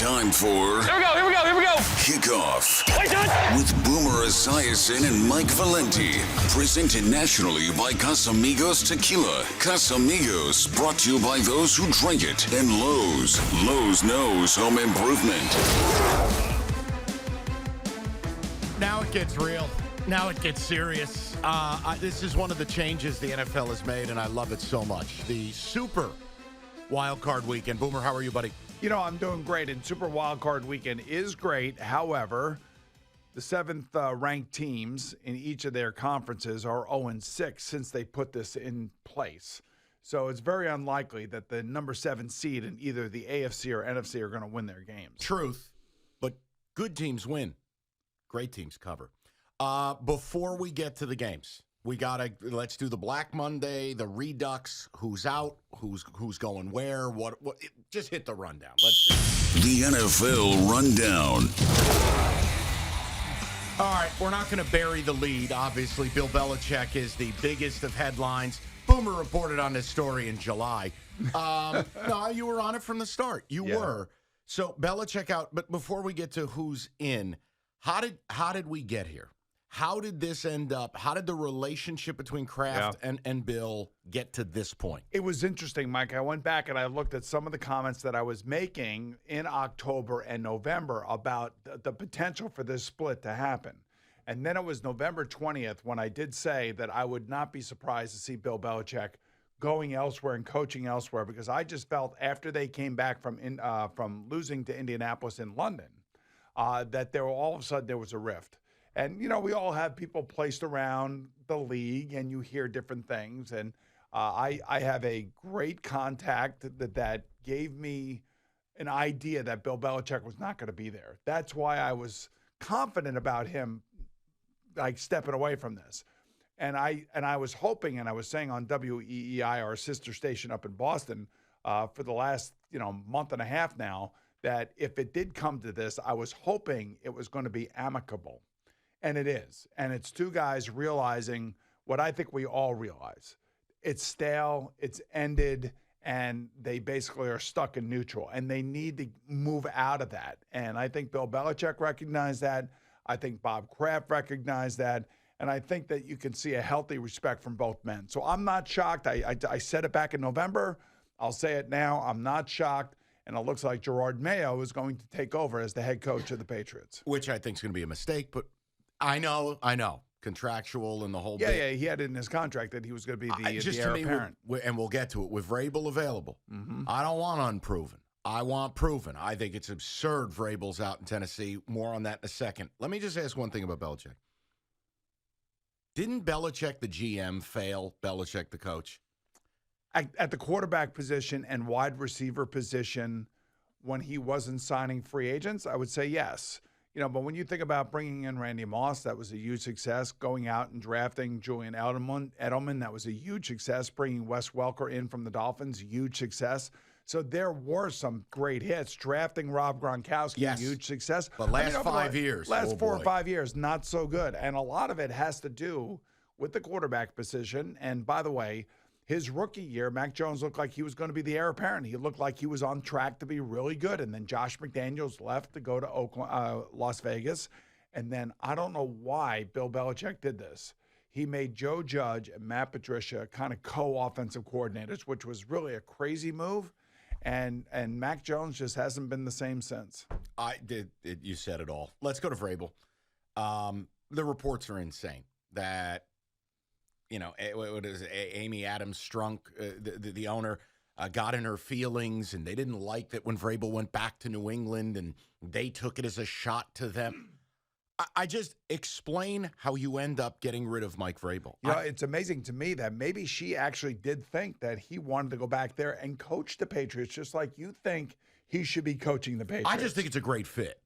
Time for... Here we go. Kickoff with Boomer Esiason and Mike Valenti. Presented nationally by Casamigos Tequila. Casamigos, brought to you by those who drink it. And Lowe's. Lowe's knows home improvement. Now it gets real. Now it gets serious. This is one of the changes the NFL has made, and I love it so much. The Super Wild Card Weekend. Boomer, how are you, buddy? You know, I'm doing great, and Super Wild Card Weekend is great. However, the seventh-ranked teams in each of their conferences are 0-6 since they put this in place. So it's very unlikely that the number 7 seed in either the AFC or NFC are going to win their games. Truth, but good teams win. Great teams cover. Before we get to the games, let's do the Black Monday, the Redux, who's out, who's going where, what just hit the rundown. Let's do it. The NFL Rundown. All right, we're not going to bury the lead. Obviously, Bill Belichick is the biggest of headlines. Boomer reported on this story in July. No, you were on it from the start. You were. So Belichick out. But before we get to who's in, how did we get here? How did this end up? How did the relationship between Kraft and Bill get to this point? It was interesting, Mike. I went back and I looked at some of the comments that I was making in October and November about the potential for this split to happen. And then it was November 20th when I did say that I would not be surprised to see Bill Belichick going elsewhere and coaching elsewhere, because I just felt after they came back from losing to Indianapolis in London that all of a sudden there was a rift. And, you know, we all have people placed around the league, and you hear different things. And I have a great contact that gave me an idea that Bill Belichick was not going to be there. That's why I was confident about him, like, stepping away from this. And I was hoping, and I was saying on WEEI, our sister station up in Boston, for the last, month and a half now, that if it did come to this, I was hoping it was going to be amicable. And it is. And it's two guys realizing what I think we all realize. It's stale, it's ended, and they basically are stuck in neutral. And they need to move out of that. And I think Bill Belichick recognized that. I think Bob Kraft recognized that. And I think that you can see a healthy respect from both men. So I'm not shocked. I said it back in November. I'll say it now. I'm not shocked. And it looks like Gerard Mayo is going to take over as the head coach of the Patriots. Which I think is going to be a mistake, but I know. Contractual and the whole bit. Yeah, he had it in his contract that he was going to be the heir apparent. And we'll get to it. With Vrabel available, I don't want unproven. I want proven. I think it's absurd Vrabel's out in Tennessee. More on that in a second. Let me just ask one thing about Belichick. Didn't Belichick, the GM, fail Belichick, the coach? At the quarterback position and wide receiver position, when he wasn't signing free agents, I would say yes. But when you think about bringing in Randy Moss, that was a huge success. Going out and drafting Julian Edelman, that was a huge success. Bringing Wes Welker in from the Dolphins, huge success. So there were some great hits. Drafting Rob Gronkowski, huge success. But last 5 years. Last 4 or 5 years, not so good. And a lot of it has to do with the quarterback position. And by the way, his rookie year, Mac Jones looked like he was going to be the heir apparent. He looked like he was on track to be really good. And then Josh McDaniels left to go to Las Vegas. And then I don't know why Bill Belichick did this. He made Joe Judge and Matt Patricia kind of co-offensive coordinators, which was really a crazy move. And Mac Jones just hasn't been the same since. You said it all. Let's go to Vrabel. The reports are insane that, what is it, Amy Adams Strunk, the owner, got in her feelings, and they didn't like that when Vrabel went back to New England, and they took it as a shot to them. I just explain how you end up getting rid of Mike Vrabel. It's amazing to me that maybe she actually did think that he wanted to go back there and coach the Patriots, just like you think he should be coaching the Patriots. I just think it's a great fit.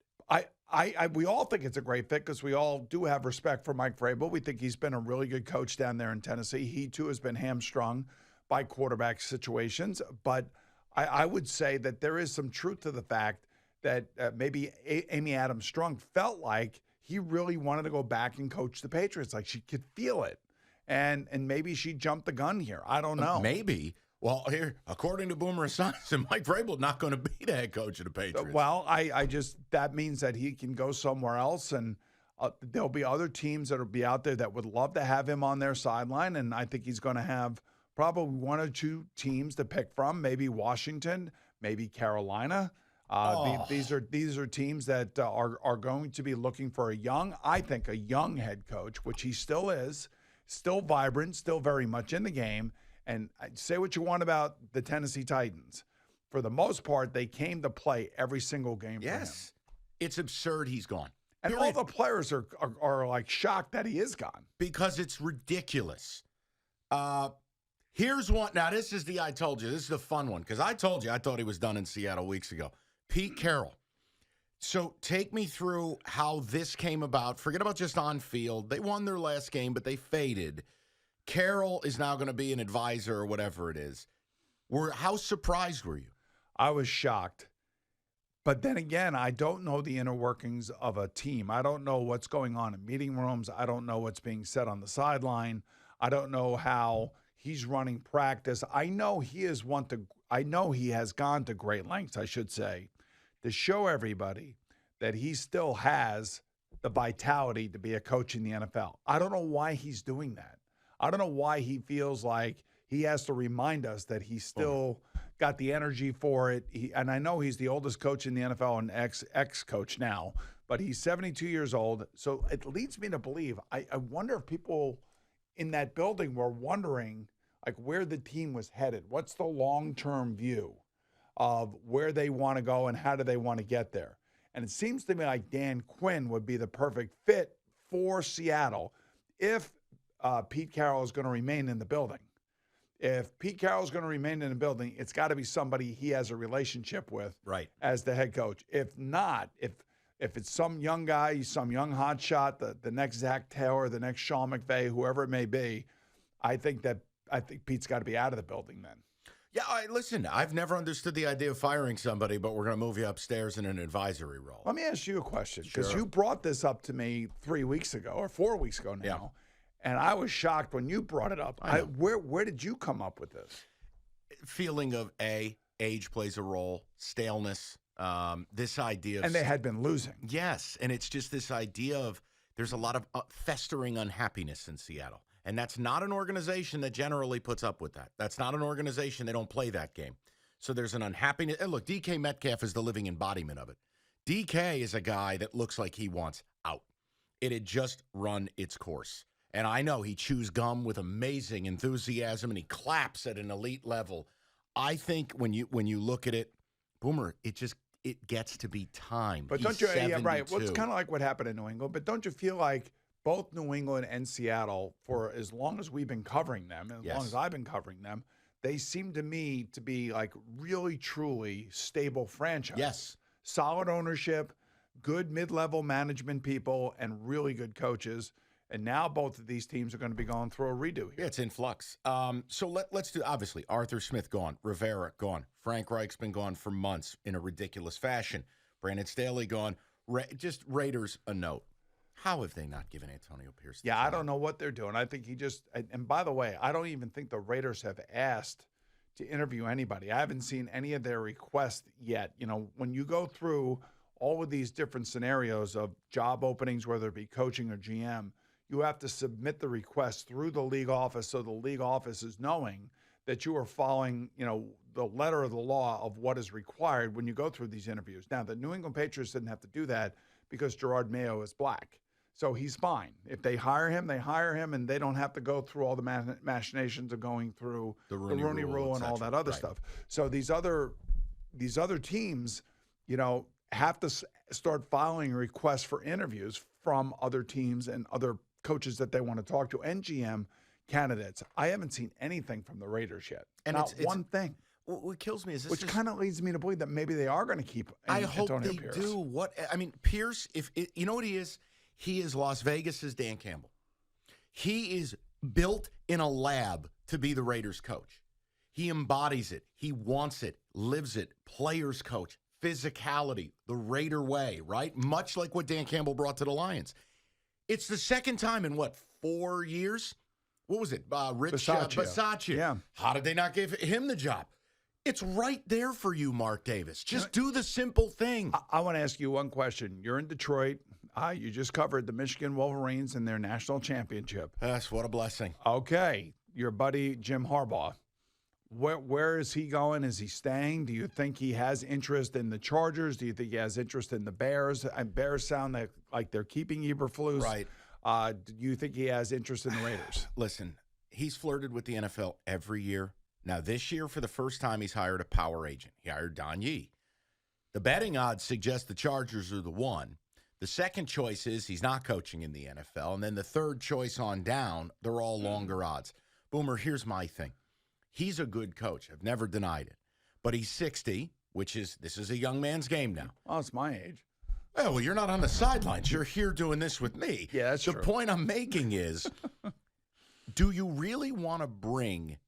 We all think it's a great fit because we all do have respect for Mike Vrabel. We think he's been a really good coach down there in Tennessee. He, too, has been hamstrung by quarterback situations. But I would say that there is some truth to the fact that maybe Amy Adams Strunk felt like he really wanted to go back and coach the Patriots. Like, she could feel it. And maybe she jumped the gun here. I don't know. Maybe. Well, here, according to Boomer Esiason, Mike Vrabel not going to be the head coach of the Patriots. Well, I just that means that he can go somewhere else, and there'll be other teams that'll be out there that would love to have him on their sideline, and I think he's going to have probably one or two teams to pick from, maybe Washington, maybe Carolina. These are teams that are going to be looking for a young head coach, which he still is, still vibrant, still very much in the game. And say what you want about the Tennessee Titans. For the most part, they came to play every single game for him. It's absurd he's gone. And all the players are like shocked that he is gone. Because it's ridiculous. Here's one. Now, this is the I told you. This is the fun one. Because I told you I thought he was done in Seattle weeks ago. Pete Carroll. So take me through how this came about. Forget about just on field. They won their last game, but they faded. Carroll is now going to be an advisor or whatever it is. How surprised were you? I was shocked. But then again, I don't know the inner workings of a team. I don't know what's going on in meeting rooms. I don't know what's being said on the sideline. I don't know how he's running practice. I know he has gone to great lengths, I should say, to show everybody that he still has the vitality to be a coach in the NFL. I don't know why he's doing that. I don't know why he feels like he has to remind us that he's still got the energy for it. And I know he's the oldest coach in the NFL and ex-coach now, but he's 72 years old. So it leads me to believe, I wonder if people in that building were wondering like where the team was headed. What's the long-term view of where they want to go and how do they want to get there? And it seems to me like Dan Quinn would be the perfect fit for Seattle if Pete Carroll is going to remain in the building. If Pete Carroll is going to remain in the building, it's got to be somebody he has a relationship with as the head coach. If not, if it's some young guy, some young hotshot, the next Zach Taylor, the next Sean McVay, whoever it may be, I think Pete's got to be out of the building then. Yeah, listen, I've never understood the idea of firing somebody, but we're going to move you upstairs in an advisory role. Let me ask you a question, because Sure. you brought this up to me 3 weeks ago or 4 weeks ago now. Yeah. And I was shocked when you brought it up. Where did you come up with this? Feeling of age plays a role, staleness, this idea of... And they had been losing. Yes, and it's just this idea of there's a lot of festering unhappiness in Seattle. And that's not an organization that generally puts up with that. That's not an organization, they don't play that game. So there's an unhappiness. And look, DK Metcalf is the living embodiment of it. DK is a guy that looks like he wants out. It had just run its course. And I know he chews gum with amazing enthusiasm and he claps at an elite level. I think when you look at it, Boomer, it gets to be time. But don't you? Yeah, right. Well, it's kind of like what happened in New England. But don't you feel like both New England and Seattle, for as long as we've been covering them, as long as I've been covering them, they seem to me to be like really, truly stable franchise. Yes. Solid ownership, good mid-level management people, and really good coaches. And now both of these teams are going to be going through a redo here. Yeah, it's in flux. So let's do, obviously, Arthur Smith gone, Rivera gone, Frank Reich's been gone for months in a ridiculous fashion, Brandon Staley gone. Just Raiders a note. How have they not given Antonio Pierce the I don't know what they're doing. I think he just, and by the way, I don't even think the Raiders have asked to interview anybody. I haven't seen any of their requests yet. You know, when you go through all of these different scenarios of job openings, whether it be coaching or GM, you have to submit the request through the league office so the league office is knowing that you are following, the letter of the law of what is required when you go through these interviews. Now, the New England Patriots didn't have to do that because Gerard Mayo is black. So he's fine. If they hire him, and they don't have to go through all the machinations of going through the Rooney Rule and all that other stuff. So these other teams, have to start filing requests for interviews from other teams and other coaches that they want to talk to and GM candidates. I haven't seen anything from the Raiders yet. And not one thing. What kills me is this. Which kind of leads me to believe that maybe they are going to keep Antonio Pierce. I hope they do. Pierce, you know what he is? He is Las Vegas's Dan Campbell. He is built in a lab to be the Raiders coach. He embodies it. He wants it, lives it, players coach, physicality, the Raider way, right? Much like what Dan Campbell brought to the Lions. It's the second time in, 4 years what was it? Rich Bisaccia. Bisaccia. Yeah. How did they not give him the job? It's right there for you, Mark Davis. Just do the simple thing. I want to ask you one question. You're in Detroit. You just covered the Michigan Wolverines in their national championship. Yes, what a blessing. Okay. Your buddy, Jim Harbaugh. Where is he going? Is he staying? Do you think he has interest in the Chargers? Do you think he has interest in the Bears? And Bears sound like they're keeping Eberflus. Right. Do you think he has interest in the Raiders? Listen, he's flirted with the NFL every year. Now, this year, for the first time, he's hired a power agent. He hired Don Yee. The betting odds suggest the Chargers are the one. The second choice is he's not coaching in the NFL. And then the third choice on down, they're all longer odds. Boomer, here's my thing. He's a good coach. I've never denied it. But he's 60, this is a young man's game now. Oh, it's my age. Oh, well, you're not on the sidelines. You're here doing this with me. Yeah, that's true. The point I'm making is, do you really want to bring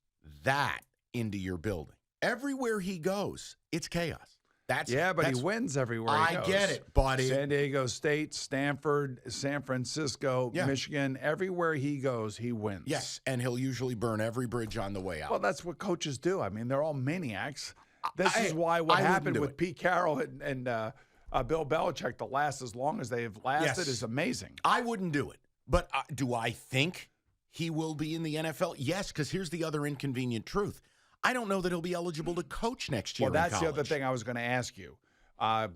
that into your building? Everywhere he goes, it's chaos. He wins everywhere he goes. I get it, buddy. San Diego State, Stanford, San Francisco, Michigan, everywhere he goes, he wins. Yes, and he'll usually burn every bridge on the way out. Well, that's what coaches do. I mean, they're all maniacs. This is why what happened with Pete Carroll and Bill Belichick to last as long as they've lasted is amazing. I wouldn't do it. But do I think he will be in the NFL? Yes, because here's the other inconvenient truth. I don't know that he'll be eligible to coach next year. Well, that's the other thing I was going to ask you.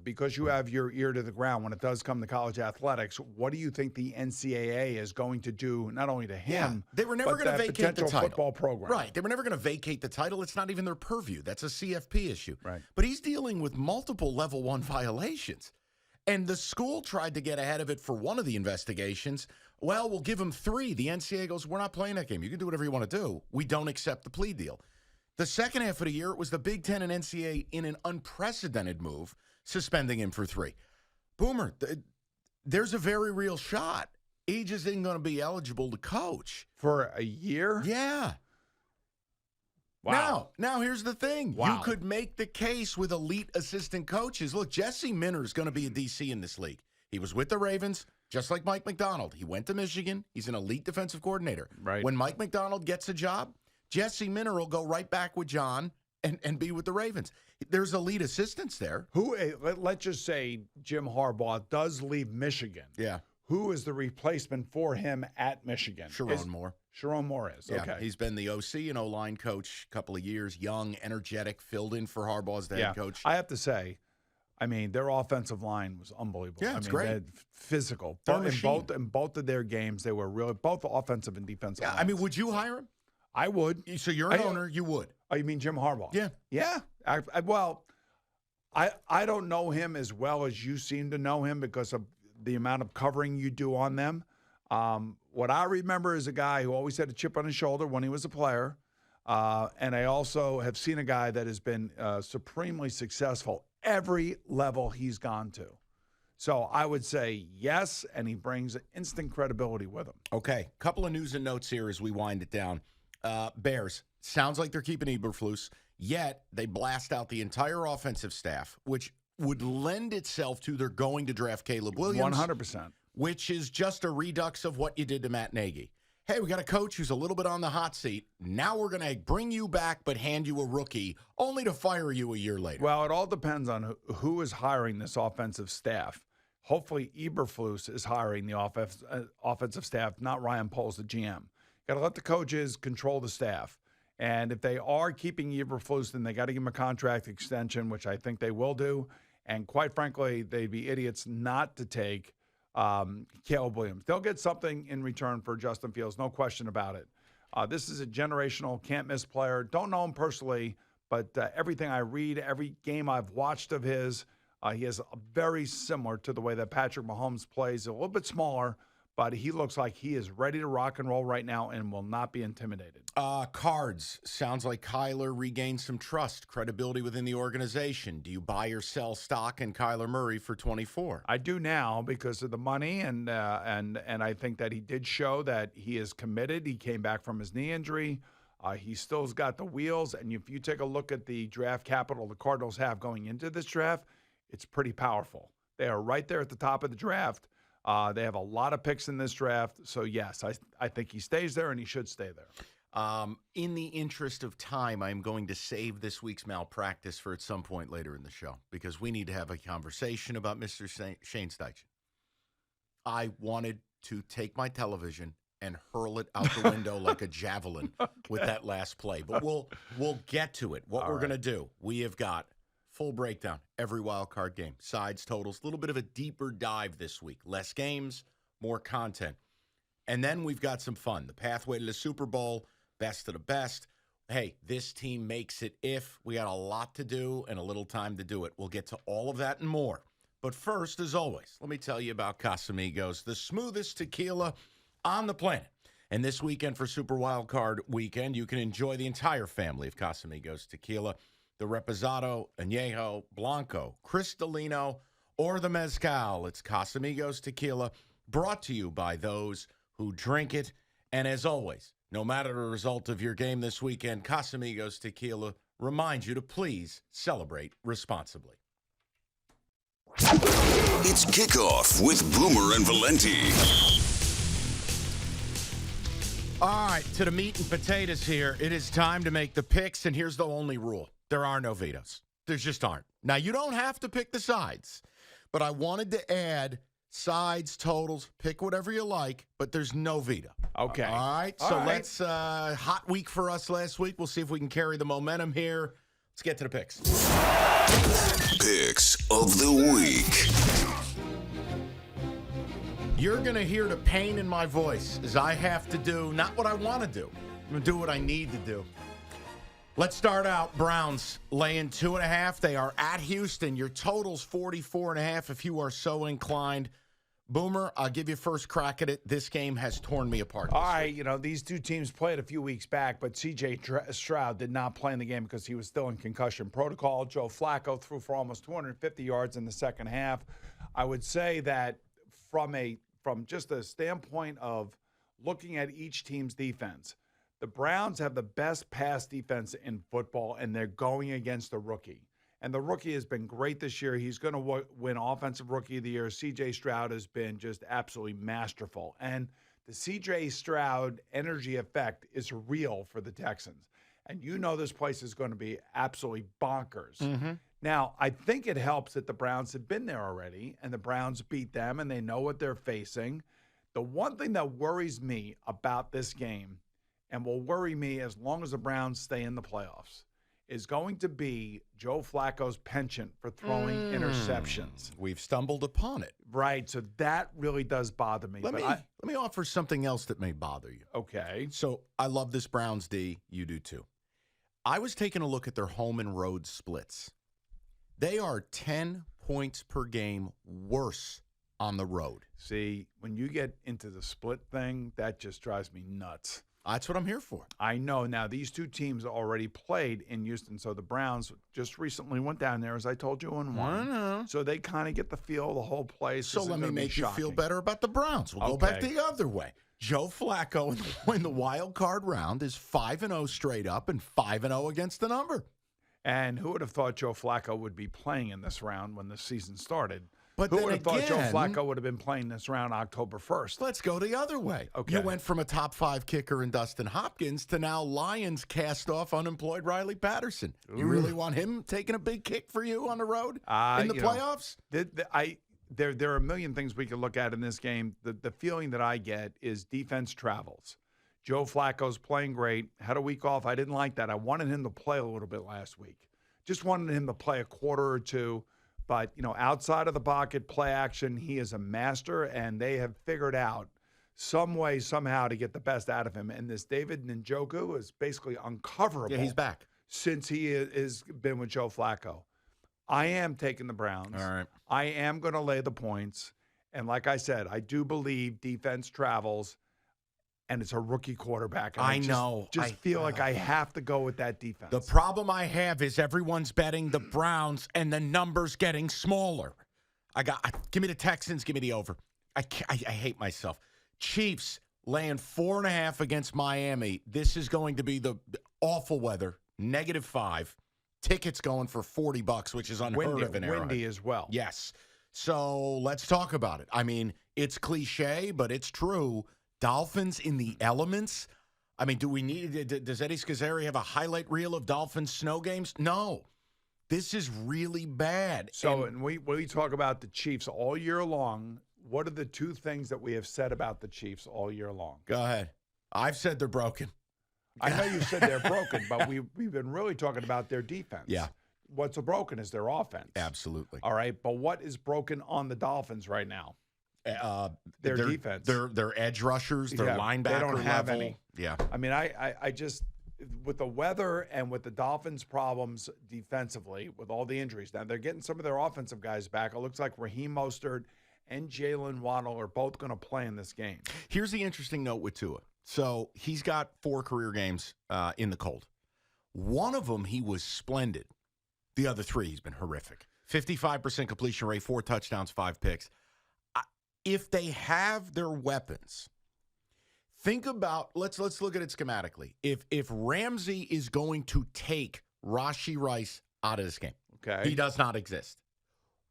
Because you have your ear to the ground when it does come to college athletics, what do you think the NCAA is going to do, not only to him, they were never but going to that vacate the title. Football program? Right. They were never going to vacate the title. It's not even their purview. That's a CFP issue. Right. But he's dealing with multiple level 1 violations. And the school tried to get ahead of it for one of the investigations. Well, we'll give him 3. The NCAA goes, we're not playing that game. You can do whatever you want to do. We don't accept the plea deal. The second half of the year, it was the Big Ten and NCAA in an unprecedented move, suspending him for 3. Boomer, there's a very real shot. He just isn't going to be eligible to coach. For a year? Yeah. Wow. Now here's the thing. Wow. You could make the case with elite assistant coaches. Look, Jesse Minter is going to be a DC in this league. He was with the Ravens, just like Mike McDonald. He went to Michigan. He's an elite defensive coordinator. Right. When Mike McDonald gets a job, Jesse Minter will go right back with John and be with the Ravens. There's elite assistants there. Let's just say Jim Harbaugh does leave Michigan. Yeah. Who is the replacement for him at Michigan? Sharon Moore. Sharon Moore is. Yeah, Okay. he's been the OC and O-line coach a couple of years, young, energetic, filled in for Harbaugh as the head coach. I have to say, I mean, their offensive line was unbelievable. Yeah, it's great. Physical. In both of their games, they were really both offensive and defensive lines. I mean, would you hire him? I would. So you're an owner, you would. Oh, you mean Jim Harbaugh? Yeah. Yeah. I don't know him as well as you seem to know him because of the amount of covering you do on them. What I remember is a guy who always had a chip on his shoulder when he was a player. And I also have seen a guy that has been supremely successful every level he's gone to. So I would say yes, and he brings instant credibility with him. Okay, couple of news and notes here as we wind it down. Bears, sounds like they're keeping Eberflus, yet they blast out the entire offensive staff, which would lend itself to they're going to draft Caleb Williams. 100%. Which is just a redux of what you did to Matt Nagy. Hey, we got a coach who's a little bit on the hot seat. Now we're going to bring you back but hand you a rookie, only to fire you a year later. Well, it all depends on who is hiring this offensive staff. Hopefully, Eberflus is hiring the offensive staff, not Ryan Poles, the GM. Got to let the coaches control the staff. And if they are keeping Eberflus, then they got to give him a contract extension, which I think they will do. And quite frankly, they'd be idiots not to take Caleb Williams. They'll get something in return for Justin Fields, no question about it. This is a generational, can't-miss player. Don't know him personally, but everything I read, every game I've watched of his, he is very similar to the way that Patrick Mahomes plays, a little bit smaller, but he looks like he is ready to rock and roll right now and will not be intimidated. Cards. Sounds like Kyler regained some trust, credibility within the organization. Do you buy or sell stock in Kyler Murray for 24? I do now because of the money, and I think that he did show that he is committed. He came back from his knee injury. He still's got the wheels, and if you take a look at the draft capital the Cardinals have going into this draft, it's pretty powerful. They are right there at the top of the draft. They have a lot of picks in this draft. So, yes, I think he stays there, and he should stay there. In the interest of time, I'm going to save this week's malpractice for at some point later in the show because we need to have a conversation about Mr. Shane Steichen. I wanted to take my television and hurl it out the window like a javelin with that last play. But we'll get to it. What we're going to do, we have got full breakdown, every wild card game, sides, totals, a little bit of a deeper dive this week. Less games, more content. And then we've got some fun. The pathway to the Super Bowl, best of the best. Hey, this team makes it if. We got a lot to do and a little time to do it. We'll get to all of that and more. But first, as always, let me tell you about Casamigos, the smoothest tequila on the planet. And this weekend for Super Wildcard Weekend, you can enjoy the entire family of Casamigos tequila, the Reposado, Añejo, Blanco, Cristalino, or the Mezcal. It's Casamigos tequila, brought to you by those who drink it. And as always, no matter the result of your game this weekend, Casamigos tequila reminds you to please celebrate responsibly. It's Kickoff with Boomer and Valenti. All right, to the meat and potatoes here. It is time to make the picks, and here's the only rule. There are no vetoes. There just aren't. Now, you don't have to pick the sides, but I wanted to add sides, totals, pick whatever you like, but there's no veto. Okay. All right, so let's, hot week for us last week. We'll see if we can carry the momentum here. Let's get to the picks. Picks of the week. You're going to hear the pain in my voice as I have to do not what I want to do. I'm going to do what I need to do. Let's start out. Browns laying 2.5. They are at Houston. Your total's 44.5 if you are so inclined. Boomer, I'll give you first crack at it. This game has torn me apart. All right, these two teams played a few weeks back, but C.J. Stroud did not play in the game because he was still in concussion protocol. Joe Flacco threw for almost 250 yards in the second half. I would say that from just a standpoint of looking at each team's defense, the Browns have the best pass defense in football, and they're going against a rookie. And the rookie has been great this year. He's going to win Offensive Rookie of the Year. C.J. Stroud has been just absolutely masterful. And the C.J. Stroud energy effect is real for the Texans. And this place is going to be absolutely bonkers. Mm-hmm. Now, I think it helps that the Browns have been there already, and the Browns beat them, and they know what they're facing. The one thing that worries me about this game, and will worry me as long as the Browns stay in the playoffs, is going to be Joe Flacco's penchant for throwing interceptions. We've stumbled upon it. Right, so that really does bother me. Let me offer something else that may bother you. Okay. So I love this Browns D. You do too. I was taking a look at their home and road splits. They are 10 points per game worse on the road. See, when you get into the split thing, that just drives me nuts. That's what I'm here for. I know. Now, these two teams already played in Houston, so the Browns just recently went down there, as I told you, and won. I know. So they kind of get the feel of the whole place. So let me make you feel better about the Browns. We'll go back the other way. Joe Flacco in the wild card round is 5-0 straight up and 5-0 against the number. And who would have thought Joe Flacco would be playing in this round when the season started? But who would have thought Joe Flacco would have been playing this round October 1st? Let's go the other way. Okay. You went from a top 5 kicker in Dustin Hopkins to now Lions cast off unemployed Riley Patterson. You really want him taking a big kick for you on the road in the playoffs? There are a million things we could look at in this game. The feeling that I get is defense travels. Joe Flacco's playing great. Had a week off. I didn't like that. I wanted him to play a little bit last week. Just wanted him to play a quarter or two. But, outside of the pocket, play action, he is a master, and they have figured out some way, somehow, to get the best out of him. And this David Njoku is basically uncoverable. Yeah, he's back. Since he has been with Joe Flacco. I am taking the Browns. All right. I am going to lay the points. And like I said, I do believe defense travels, and it's a rookie quarterback. And I feel like I have to go with that defense. The problem I have is everyone's betting the Browns and the numbers getting smaller. Give me the Texans, give me the over. I hate myself. Chiefs laying 4.5 against Miami. This is going to be the awful weather, -5. Tickets going for $40, which is unheard of in Arrowhead. Windy as well. Yes. So let's talk about it. I mean, it's cliche, but it's true. Dolphins in the elements. I mean, does Eddie Scazzeri have a highlight reel of Dolphins snow games? No. This is really bad. So, and we talk about the Chiefs all year long. What are the two things that we have said about the Chiefs all year long? Go ahead. I've said they're broken. I know you said they're broken, but we've been really talking about their defense. Yeah. What's broken is their offense. Absolutely. All right, but what is broken on the Dolphins right now? Their defense. Their edge rushers, their linebacker they don't have level. any. Yeah. I mean, I just, with the weather and with the Dolphins' problems defensively, with all the injuries, now they're getting some of their offensive guys back. It looks like Raheem Mostert and Jalen Waddle are both going to play in this game. Here's the interesting note with Tua. So he's got 4 career games in the cold. One of them, he was splendid. The other 3, he's been horrific. 55% completion rate, 4 touchdowns, 5 picks. If they have their weapons, think about, let's look at it schematically. If Ramsey is going to take Rashee Rice out of this game, okay, he does not exist.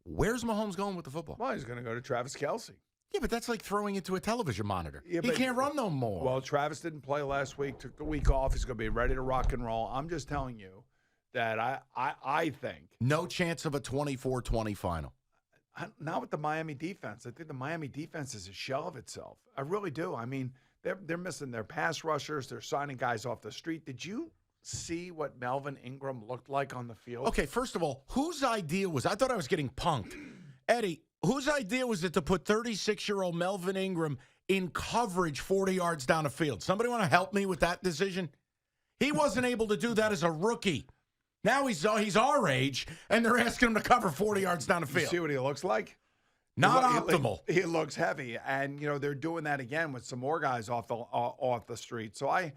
Where's Mahomes going with the football? Well, he's going to go to Travis Kelce. Yeah, but that's like throwing it to a television monitor. Yeah, he can't run no more. Well, Travis didn't play last week, took the week off. He's going to be ready to rock and roll. I'm just telling you that I think. No chance of a 24-20 final. Not with the Miami defense. I think the Miami defense is a shell of itself. I really do. I mean, they're missing their pass rushers. They're signing guys off the street. Did you see what Melvin Ingram looked like on the field? Okay, first of all, whose idea was, I thought I was getting punked. Eddie, whose idea was it to put 36-year-old Melvin Ingram in coverage 40 yards down the field? Somebody want to help me with that decision? He wasn't able to do that as a rookie. Now he's our age, and they're asking him to cover 40 yards down the field. You see what he looks like? Not optimal. He looks heavy, and they're doing that again with some more guys off the street. So I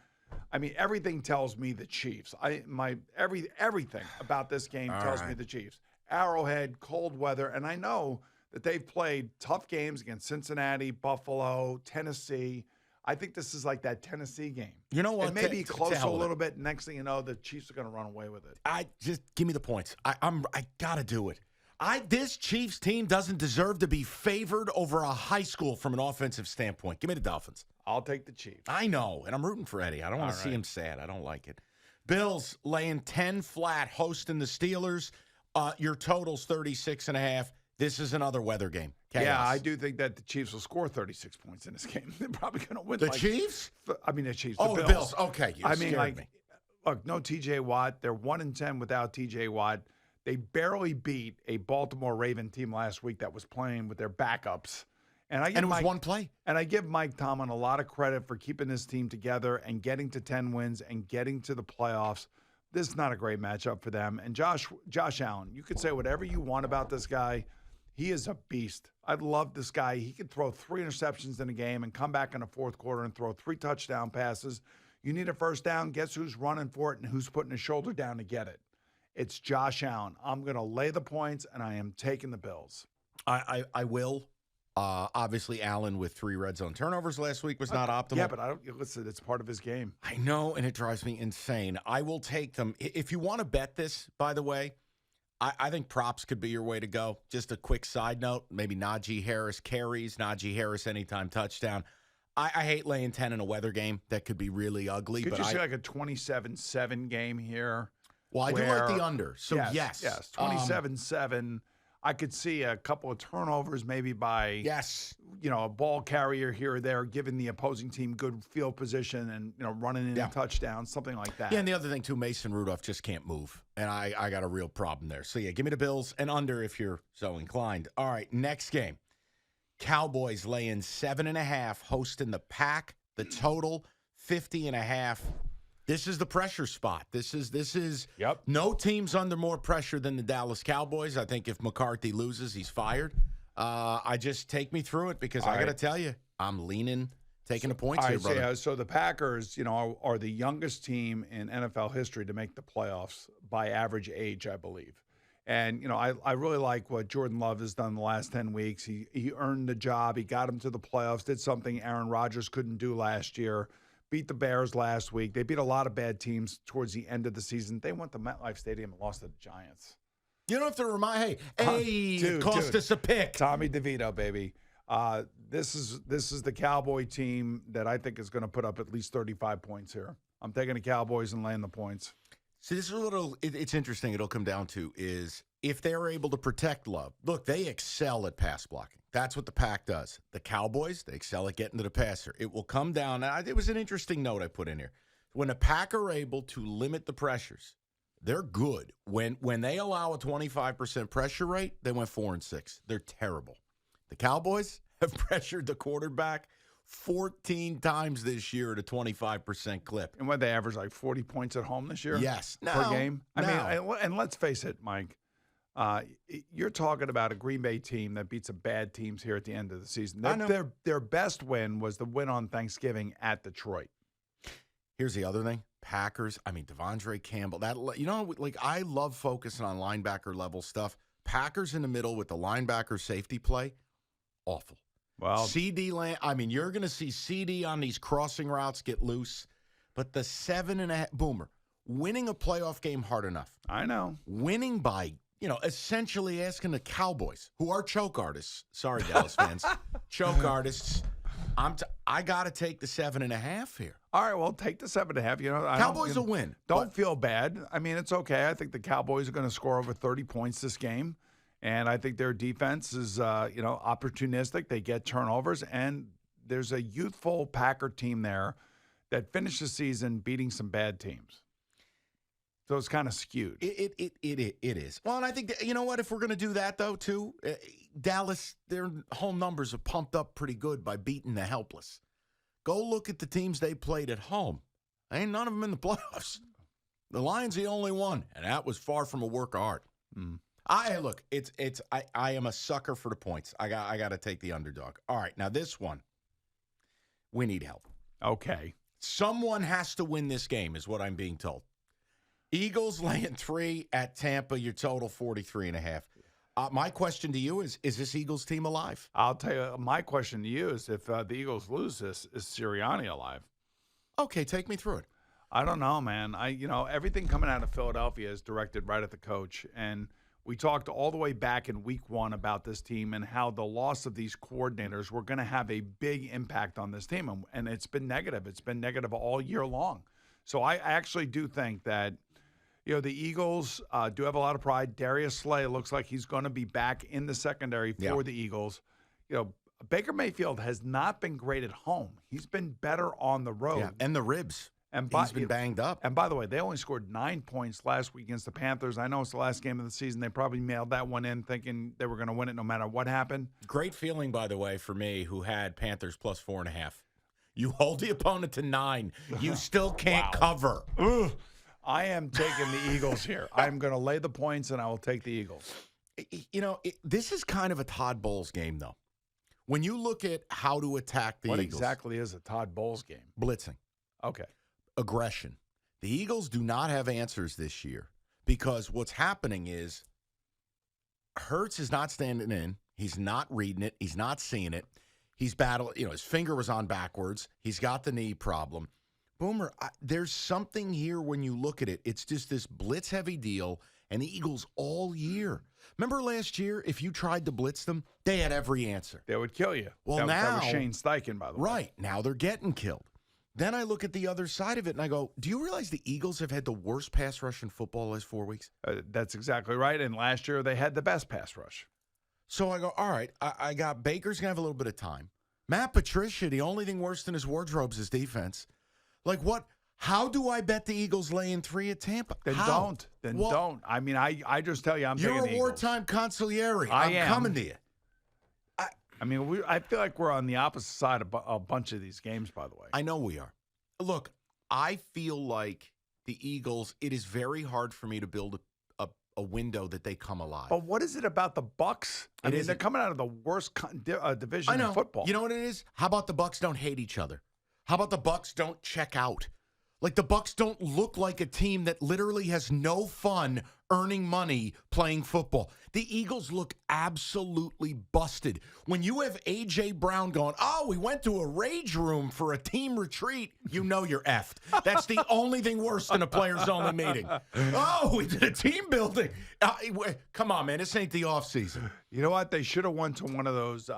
mean, everything tells me the Chiefs. Everything about this game tells me the Chiefs. Arrowhead, cold weather, and I know that they've played tough games against Cincinnati, Buffalo, Tennessee. I think this is like that Tennessee game. You know what? It may be close a little bit. Next thing you know, the Chiefs are going to run away with it. Just give me the points. I got to do it. This Chiefs team doesn't deserve to be favored over a high school from an offensive standpoint. Give me the Dolphins. I'll take the Chiefs. I know, and I'm rooting for Eddie. I don't want to see him sad. I don't like it. Bills laying 10 flat, hosting the Steelers. Your total's 36.5. This is another weather game. Chaos. Yeah, I do think that the Chiefs will score 36 points in this game. They're probably going to win. The Chiefs? I mean, the Chiefs. The Bills. Okay, I mean, look, no T.J. Watt. They're 1-10 without T.J. Watt. They barely beat a Baltimore Raven team last week that was playing with their backups. And it was one play. And I give Mike Tomlin a lot of credit for keeping this team together and getting to 10 wins and getting to the playoffs. This is not a great matchup for them. And Josh Allen, you could say whatever you want about this guy. He is a beast. I love this guy. He could throw 3 interceptions in a game and come back in the fourth quarter and throw 3 touchdown passes. You need a first down. Guess who's running for it and who's putting his shoulder down to get it? It's Josh Allen. I'm going to lay the points, and I am taking the Bills. I will. Obviously, Allen with 3 red zone turnovers last week was not optimal. Yeah, but listen, it's part of his game. I know, and it drives me insane. I will take them. If you want to bet this, by the way, I think props could be your way to go. Just a quick side note, maybe Najee Harris carries, Najee Harris anytime touchdown. I hate laying 10 in a weather game. That could be really ugly. Could you see like a 27-7 game here? Well, I do like the under, so yes. 27-7. I could see a couple of turnovers maybe by a ball carrier here or there, giving the opposing team good field position and running in a touchdown, something like that. Yeah, and the other thing too, Mason Rudolph just can't move, and I got a real problem there. So yeah, give me the Bills and under if you're so inclined. All right, next game, Cowboys laying 7.5, hosting the Pack. The total 50.5. This is the pressure spot. This is no team's under more pressure than the Dallas Cowboys. I think if McCarthy loses, he's fired. I just take me through it because I got to tell you, I'm leaning, taking the points here, brother. So the Packers, are the youngest team in NFL history to make the playoffs by average age, I believe. And, I really like what Jordan Love has done the last 10 weeks. He earned the job. He got him to the playoffs, did something Aaron Rodgers couldn't do last year. Beat the Bears last week. They beat a lot of bad teams towards the end of the season. They went to MetLife Stadium and lost to the Giants. You don't have to remind. Hey, Dude, it cost us a pick. Tommy DeVito, baby. This is the Cowboy team that I think is going to put up at least 35 points here. I'm taking the Cowboys and laying the points. See, this is what it's interesting. It'll come down to is if they're able to protect Love. Look, they excel at pass blocking. That's what the Pack does. The Cowboys, they excel at getting to the passer. It will come down. It was an interesting note I put in here. When the Pack are able to limit the pressures, they're good. When they allow a 25% pressure rate, they went 4-6. They're terrible. The Cowboys have pressured the quarterback 14 times this year at a 25% clip. And what, they average like 40 points at home this year? Yes. Per game? I mean, and let's face it, Mike, you're talking about a Green Bay team that beat some bad teams here at the end of the season. Their best win was the win on Thanksgiving at Detroit. Here's the other thing. Packers, Devondre Campbell. I love focusing on linebacker level stuff. Packers in the middle with the linebacker safety play, awful. Well, CD land. You're going to see CD on these crossing routes get loose, but the 7.5 Boomer winning a playoff game hard enough. I know. Winning by essentially asking the Cowboys, who are choke artists. Sorry, Dallas fans, choke artists. I got to take the 7.5 here. All right, well, take the 7.5. Cowboys will win. Don't feel bad. It's okay. I think the Cowboys are going to score over 30 points this game. And I think their defense is, opportunistic. They get turnovers, and there's a youthful Packer team there that finished the season beating some bad teams. So it's kind of skewed. It is. Well, and I think you know what? If we're going to do that though, too, Dallas, their home numbers are pumped up pretty good by beating the helpless. Go look at the teams they played at home. Ain't none of them in the playoffs. The Lions the only one, and that was far from a work of art. I am a sucker for the points. I got to take the underdog. All right, now this one, we need help. Okay. Someone has to win this game, is what I'm being told. Eagles laying 3 at Tampa. Your total 43.5. My question to you is this Eagles team alive? I'll tell you. My question to you is if the Eagles lose this, is Sirianni alive? Okay, take me through it. I don't know, man. Everything coming out of Philadelphia is directed right at the coach, and we talked all the way back in week 1 about this team and how the loss of these coordinators were going to have a big impact on this team. And it's been negative. It's been negative all year long. So I actually do think that, the Eagles do have a lot of pride. Darius Slay looks like he's going to be back in the secondary for the Eagles. Baker Mayfield has not been great at home. He's been better on the road. Yeah, and the ribs. He's been banged up. And by the way, they only scored 9 points last week against the Panthers. I know it's the last game of the season. They probably mailed that one in thinking they were going to win it no matter what happened. Great feeling, by the way, for me, who had Panthers plus 4.5. You hold the opponent to 9. You still can't cover. Ugh. I am taking the Eagles here. I'm going to lay the points, and I will take the Eagles. This is kind of a Todd Bowles game, though. When you look at how to attack the Eagles. What exactly is a Todd Bowles game? Blitzing. Okay. Aggression. The Eagles do not have answers this year because what's happening is Hurts is not standing in. He's not reading it. He's not seeing it. He's battling. His finger was on backwards. He's got the knee problem. Boomer, there's something here when you look at it. It's just this blitz-heavy deal, and the Eagles all year. Remember last year, if you tried to blitz them, they had every answer. They would kill you. Well, that was Shane Steichen, by the way. Right. Now they're getting killed. Then I look at the other side of it, and I go, do you realize the Eagles have had the worst pass rush in football the last 4 weeks? That's exactly right. And last year, they had the best pass rush. So I go, all right, I got Baker's going to have a little bit of time. Matt Patricia, the only thing worse than his wardrobe's his defense. Like what? How do I bet the Eagles laying 3 at Tampa? Then don't. Don't. I just tell you, I'm taking the Eagles. You're a wartime consigliere. I'm coming to you. I feel like we're on the opposite side of a bunch of these games, by the way. I know we are. Look, I feel like the Eagles, it is very hard for me to build a window that they come alive. But what is it about the Bucs? They're coming out of the worst division in football. You know what it is? How about the Bucs don't hate each other? How about the Bucs don't check out? Like, the Bucks don't look like a team that literally has no fun earning money playing football. The Eagles look absolutely busted. When you have A.J. Brown going, oh, we went to a rage room for a team retreat, you know you're effed. That's the only thing worse than a players-only meeting. Oh, we did a team building. Come on, man. This ain't the offseason. You know what? They should have went to one of those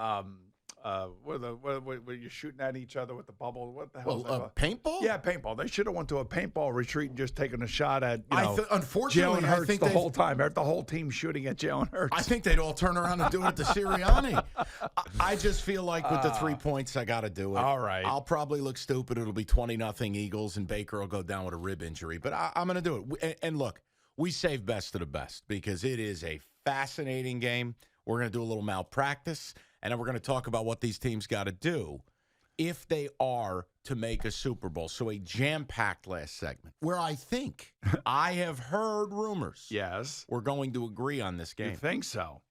where you're shooting at each other with the bubble. What the hell? Paintball? Yeah, paintball. They should have went to a paintball retreat and just taken a shot at unfortunately, Jalen I Hurts think the whole time. The whole team shooting at Jalen Hurts. I think they'd all turn around and do it at the Sirianni. I just feel like with the 3 points, I got to do it. All right. I'll probably look stupid. It'll be 20-0 Eagles, and Baker will go down with a rib injury. But I'm going to do it. And look, we save best of the best because it is a fascinating game. We're going to do a little malpractice, and then we're going to talk about what these teams got to do if they are to make a Super Bowl. So a jam-packed last segment where I think I have heard rumors. Yes. We're going to agree on this game. You think so?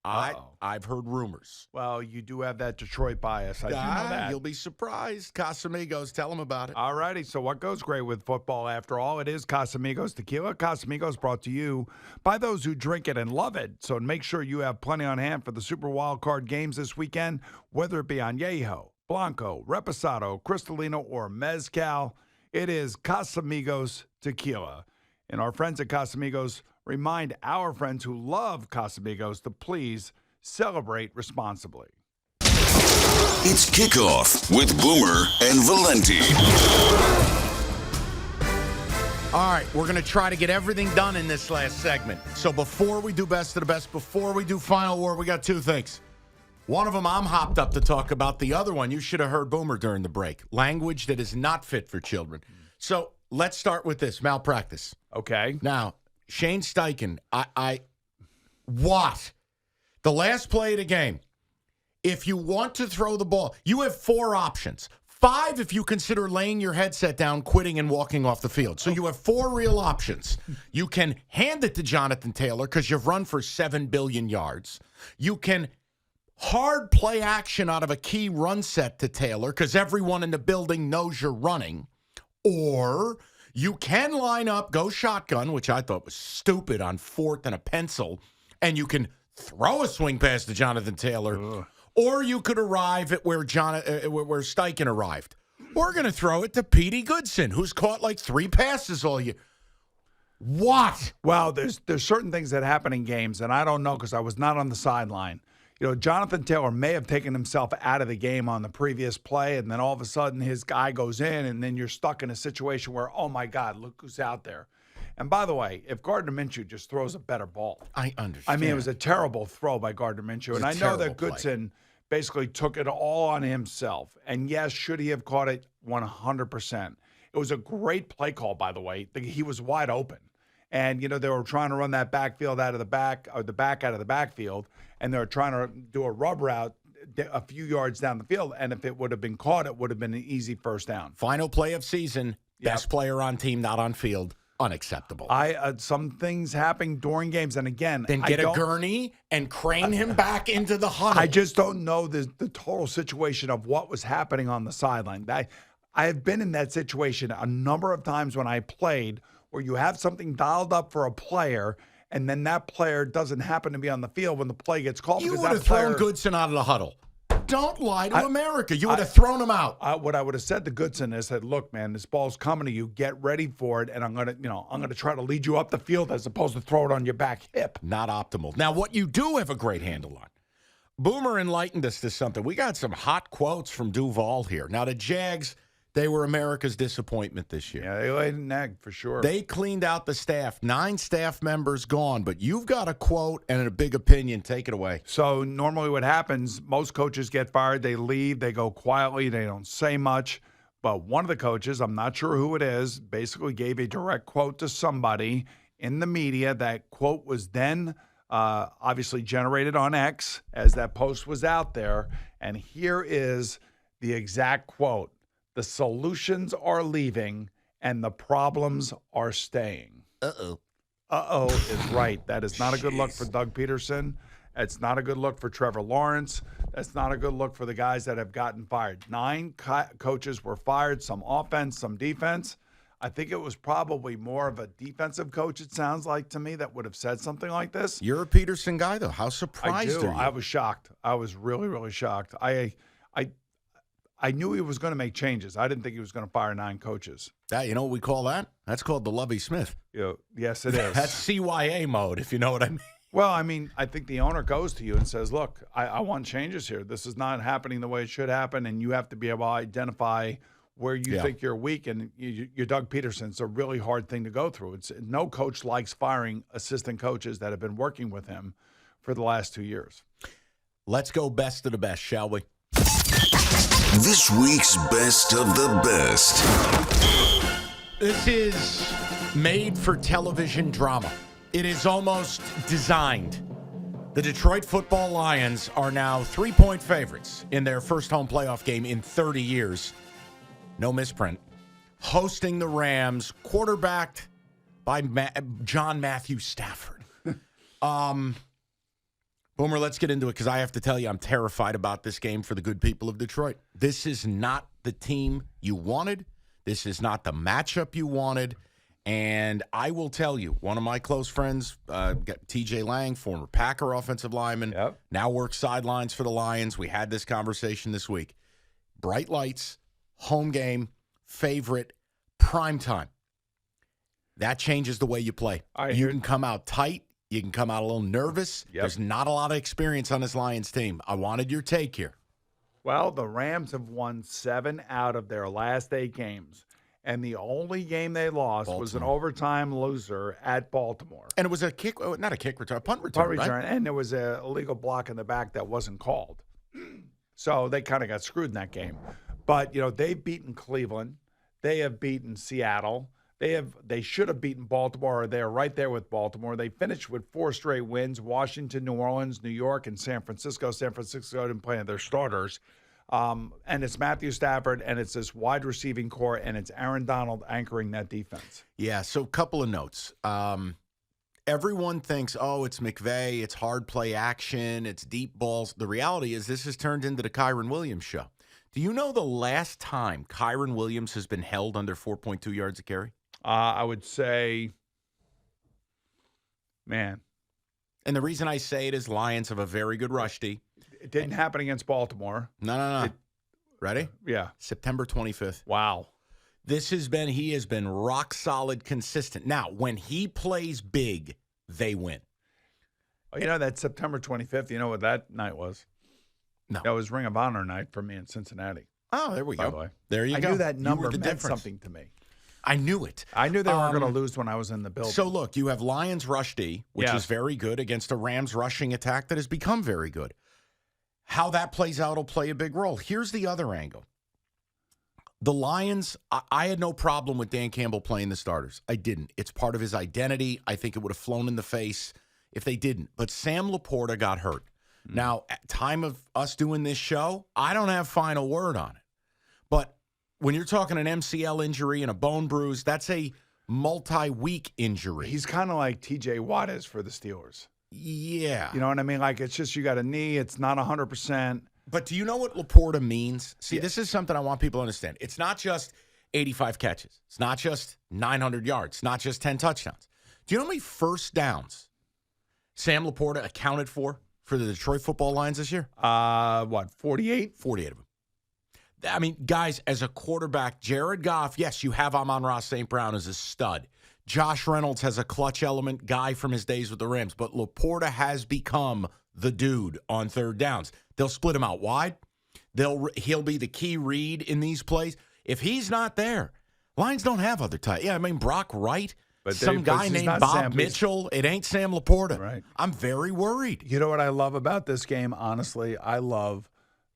I've heard rumors. Well, you do have that Detroit bias. I do know that. You'll be surprised. Casamigos, tell them about it. All righty. So what goes great with football, after all? It is Casamigos Tequila. Casamigos brought to you by those who drink it and love it. So make sure you have plenty on hand for the Super Wild Card games this weekend, whether it be Añejo, Blanco, Reposado, Cristalino, or Mezcal. It is Casamigos Tequila. And our friends at Casamigos remind our friends who love Casamigos to please celebrate responsibly. It's Kickoff with Boomer and Valenti. All right, we're going to try to get everything done in this last segment. So before we do best of the best, before we do final word, we got two things. One of them I'm hopped up to talk about. The other one, you should have heard Boomer during the break. Language that is not fit for children. So let's start with this, malpractice. Okay. Now, Shane Steichen, what? The last play of the game, if you want to throw the ball, you have 4 options. 5 if you consider laying your headset down, quitting, and walking off the field. So you have 4 real options. You can hand it to Jonathan Taylor because you've run for 7 billion yards. You can hard play action out of a key run set to Taylor because everyone in the building knows you're running. Or you can line up, go shotgun, which I thought was stupid on 4th and a pencil, and you can throw a swing pass to Jonathan Taylor. Ugh. Or you could arrive at where Steichen arrived. We're going to throw it to Petey Goodson, who's caught like 3 passes all year. What? Well, there's certain things that happen in games, and I don't know because I was not on the sideline. You know, Jonathan Taylor may have taken himself out of the game on the previous play, and then all of a sudden his guy goes in, and then you're stuck in a situation where, oh, my God, look who's out there. And by the way, if Gardner Minshew just throws a better ball. I understand. I mean, it was a terrible throw by Gardner Minshew. And I know that Goodson basically took it all on himself. And, yes, should he have caught it? 100%. It was a great play call, by the way. He was wide open. And, you know, they were trying to run that backfield out of the back, or the back out of the backfield, and they were trying to do a rub route a few yards down the field. And if it would have been caught, it would have been an easy first down. Final play of season, best player on team, not on field. Unacceptable. Some things happen during games, and again, then get a gurney and crane him back into the huddle. I just don't know the total situation of what was happening on the sideline. I have been in that situation a number of times when I played, where you have something dialed up for a player, and then that player doesn't happen to be on the field when the play gets called. You would have thrown Goodson out of the huddle. Don't lie to America. You would have thrown him out. What I would have said to Goodson is said, look, man, this ball's coming to you. Get ready for it, and I'm gonna try to lead you up the field as opposed to throw it on your back hip. Not optimal. Now, what you do have a great handle on. Boomer enlightened us to something. We got some hot quotes from Duval here. Now, the Jags, they were America's disappointment this year. Yeah, they laid an egg for sure. They cleaned out the staff. 9 staff members gone, but you've got a quote and a big opinion. Take it away. So normally what happens, most coaches get fired. They leave. They go quietly. They don't say much. But one of the coaches, I'm not sure who it is, basically gave a direct quote to somebody in the media. That quote was then obviously generated on X as that post was out there. And here is the exact quote. The solutions are leaving and the problems are staying. Uh-oh. Uh-oh is right. That is not a good look for Doug Peterson. It's not a good look for Trevor Lawrence. That's not a good look for the guys that have gotten fired. 9 coaches were fired, some offense, some defense. I think it was probably more of a defensive coach, it sounds like to me, that would have said something like this. You're a Peterson guy, though. How surprised are you? I was shocked. I was really, really shocked. I knew he was going to make changes. I didn't think he was going to fire 9 coaches. You know what we call that? That's called the Lovey Smith. Yes, it is. That's CYA mode, if you know what I mean. Well, I mean, I think the owner goes to you and says, look, I want changes here. This is not happening the way it should happen, and you have to be able to identify where you think you're weak. And you're Doug Peterson. It's a really hard thing to go through. No coach likes firing assistant coaches that have been working with him for the last 2 years. Let's go best of the best, shall we? This week's best of the best. This is made for television drama. It is almost designed. The Detroit Football Lions are now 3-point favorites in their first home playoff game in 30 years. No misprint. Hosting the Rams, quarterbacked by John Matthew Stafford. Boomer, let's get into it because I have to tell you I'm terrified about this game for the good people of Detroit. This is not the team you wanted. This is not the matchup you wanted. And I will tell you, one of my close friends, TJ Lang, former Packer offensive lineman, now works sidelines for the Lions. We had this conversation this week. Bright lights, home game, favorite, prime time. That changes the way you play. You can come out tight. You can come out a little nervous. There's not a lot of experience on this Lions team. I wanted your take here. Well, the Rams have won 7 out of their last 8 games. And the only game they lost was an overtime loser at Baltimore. And it was a kick, not a kick return, a punt return, right? And there was a illegal block in the back that wasn't called. So they kind of got screwed in that game. But, they've beaten Cleveland. They have beaten Seattle. They should have beaten Baltimore, or they're right there with Baltimore. They finished with 4 straight wins: Washington, New Orleans, New York, and San Francisco. San Francisco didn't play their starters. And it's Matthew Stafford, and it's this wide receiving core, and it's Aaron Donald anchoring that defense. Yeah, so a couple of notes. Everyone thinks, it's McVay, it's hard play action, it's deep balls. The reality is this has turned into the Kyron Williams show. Do you know the last time Kyron Williams has been held under 4.2 yards a carry? I would say, man. And the reason I say it is Lions have a very good rush D. It didn't happen against Baltimore. No. Ready? Yeah. September 25th. Wow. He has been rock solid consistent. Now, when he plays big, they win. Oh, that September 25th, you know what that night was? No. That was Ring of Honor night for me in Cincinnati. Oh, there we go. By the way. There you go. I knew that number meant something to me. I knew it. I knew they weren't going to lose when I was in the building. So, look, you have Lions rush D, which is very good, against a Rams rushing attack that has become very good. How that plays out will play a big role. Here's the other angle. The Lions, I had no problem with Dan Campbell playing the starters. I didn't. It's part of his identity. I think it would have flown in the face if they didn't. But Sam Laporta got hurt. Now, at time of us doing this show, I don't have final word on it. But when you're talking an MCL injury and a bone bruise, that's a multi-week injury. He's kind of like TJ Watt is for the Steelers. Yeah. You know what I mean? Like, it's just you got a knee. It's not 100%. But do you know what Laporta means? See, this is something I want people to understand. It's not just 85 catches. It's not just 900 yards. It's not just 10 touchdowns. Do you know how many first downs Sam Laporta accounted for the Detroit Football Lions this year? 48? 48 of them. I mean, guys, as a quarterback, Jared Goff, yes, you have Amon-Ra St. Brown as a stud. Josh Reynolds has a clutch element guy from his days with the Rams, but Laporta has become the dude on third downs. They'll split him out wide. He'll be the key read in these plays. If he's not there, Lions don't have other tight. Yeah, I mean, Brock Wright, but some guy named Bob Mitchell. It ain't Sam Laporta. Right. I'm very worried. You know what I love about this game, honestly? I love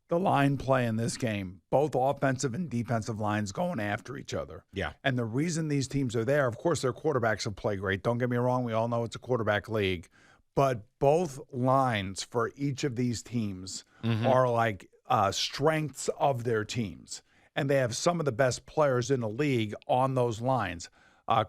the line play in this game, both offensive and defensive lines going after each other. Yeah. And the reason these teams are there, of course, their quarterbacks have played great. Don't get me wrong. We all know it's a quarterback league. But both lines for each of these teams are like strengths of their teams. And they have some of the best players in the league on those lines.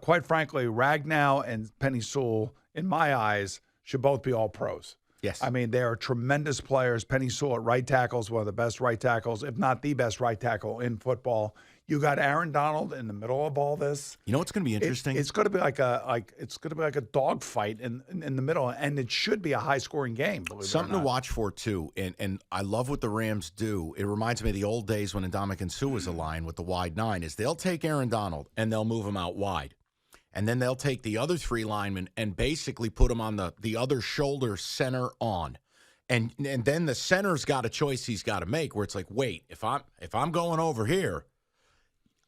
Quite frankly, Ragnow and Penny Sewell, in my eyes, should both be all pros. Yes. I mean, they are tremendous players. Penny Sewell at right tackle is one of the best right tackles, if not the best right tackle in football. You got Aaron Donald in the middle of all this. You know what's going to be interesting? It's going to be like a dogfight in the middle, and it should be a high scoring game. Something to watch for too, and I love what the Rams do. It reminds me of the old days when Ndamukong Suh was aligned with the wide nine. Is they'll take Aaron Donald and they'll move him out wide, and then they'll take the other three linemen and basically put him on the other shoulder, center on, and then the center's got a choice he's got to make where it's like, wait, if I'm going over here.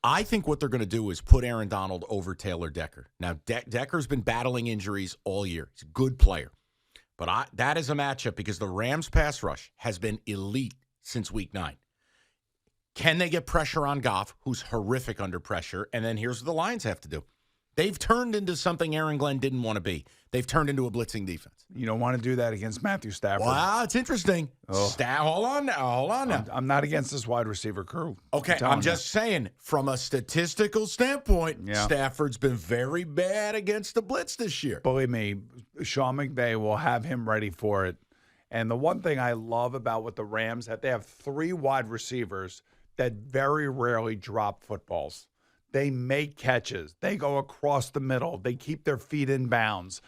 I think what they're going to do is put Aaron Donald over Taylor Decker. Now, Decker's been battling injuries all year. He's a good player. But that is a matchup because the Rams' pass rush has been elite since Week 9. Can they get pressure on Goff, who's horrific under pressure? And then here's what the Lions have to do. They've turned into something Aaron Glenn didn't want to be. They've turned into a blitzing defense. You don't want to do that against Matthew Stafford. Wow, it's interesting. Oh. Hold on now. I'm not against this wide receiver crew. Okay, I'm just saying, from a statistical standpoint, Stafford's been very bad against the blitz this year. Believe me, Sean McVay will have him ready for it. And the one thing I love about what the Rams have, they have 3 wide receivers that very rarely drop footballs. They make catches. They go across the middle. They keep their feet in bounds.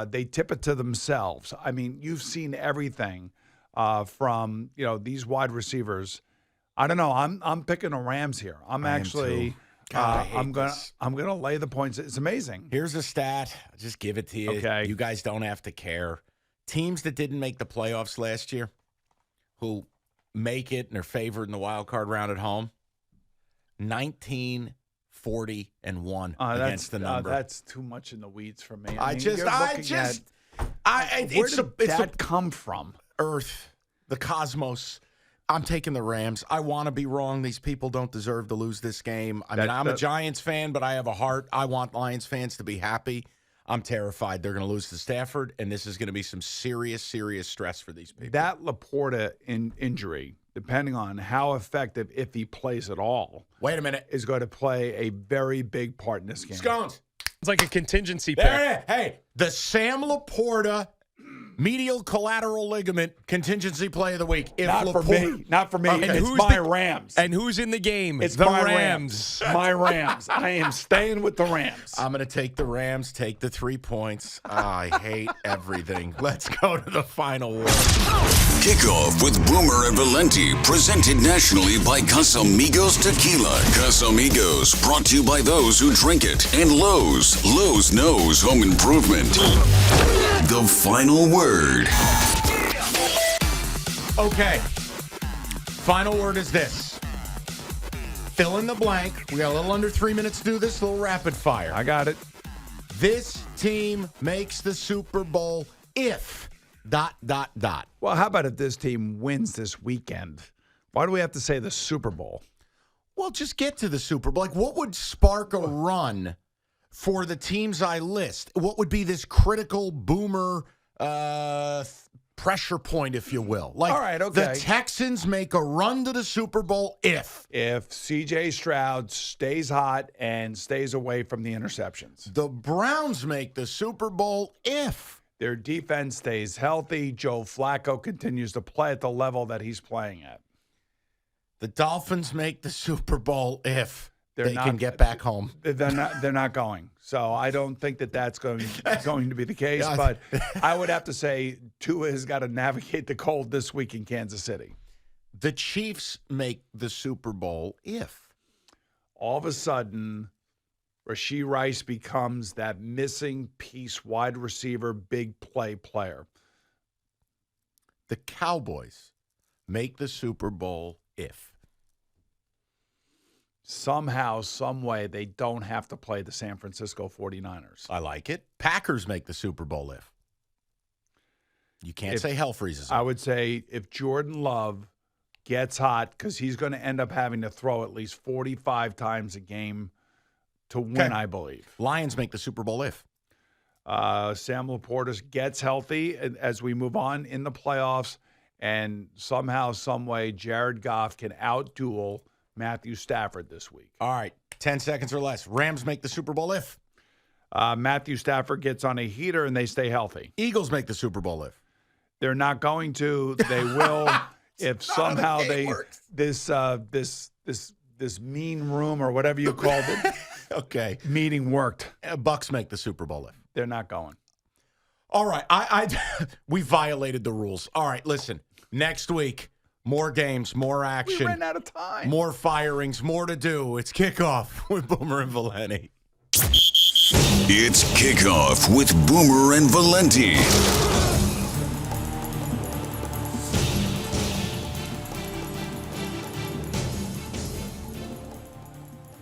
They tip it to themselves. I mean, you've seen everything from these wide receivers. I don't know. I'm picking the Rams here. I'm gonna lay the points. It's amazing. Here's a stat. I'll just give it to you. Okay. You guys don't have to care. Teams that didn't make the playoffs last year, who make it and are favored in the wild card round at home, 19-40-1 against the number. That's too much in the weeds for me. Where did that come from? Earth, the cosmos. I'm taking the Rams. I want to be wrong. These people don't deserve to lose this game. I'm a Giants fan, but I have a heart. I want Lions fans to be happy. I'm terrified they're going to lose to Stafford, and this is going to be some serious, serious stress for these people. That Laporta injury, depending on how effective, if he plays at all, wait a minute, is going to play a very big part in this game. Scones. It's like a contingency pick. Hey, the Sam Laporta medial collateral ligament contingency play of the week. Not for me. Okay. It's my Rams. And who's in the game? It's the my Rams. My Rams. I am staying with the Rams. I'm going to take the Rams, take the 3 points. I hate everything. Let's go to the final word. Kickoff with Boomer and Valenti, presented nationally by Casamigos Tequila. Casamigos, brought to you by those who drink it. And Lowe's. Lowe's knows home improvement. The final word. Okay. Final word is this. Fill in the blank. We got a little under 3 minutes to do this, a little rapid fire. I got it. This team makes the Super Bowl if ... Well, how about if this team wins this weekend? Why do we have to say the Super Bowl? Well, just get to the Super Bowl. Like, what would spark a run for the teams I list? What would be this critical Boomer pressure point, if you will? Like, all right, okay. The Texans make a run to the Super Bowl if C.J. Stroud stays hot and stays away from the interceptions. The Browns make the Super Bowl if their defense stays healthy. Joe Flacco continues to play at the level that he's playing at. The Dolphins make the Super Bowl if they can get back home. They're not going. So I don't think that's going to be the case. But I would have to say Tua has got to navigate the cold this week in Kansas City. The Chiefs make the Super Bowl if all of a sudden Rashee Rice becomes that missing piece wide receiver, big play player. The Cowboys make the Super Bowl if somehow, some way, they don't have to play the San Francisco 49ers. I like it. Packers make the Super Bowl if you can't say hell freezes. I would say if Jordan Love gets hot, because he's going to end up having to throw at least 45 times a game to win, I believe. Lions make the Super Bowl if Sam Laporta gets healthy as we move on in the playoffs, and somehow, some way, Jared Goff can outduel Matthew Stafford this week. All right, 10 seconds or less. Rams make the Super Bowl if Matthew Stafford gets on a heater and they stay healthy. Eagles make the Super Bowl if They're not going to. They will if somehow this mean room or whatever you called it. Okay. Meeting worked. Bucks make the Super Bowl if. They're not going. All right. We violated the rules. All right, listen. Next week, more games, more action. We ran out of time. More firings, more to do. It's Kickoff with Boomer and Valenti. It's Kickoff with Boomer and Valenti.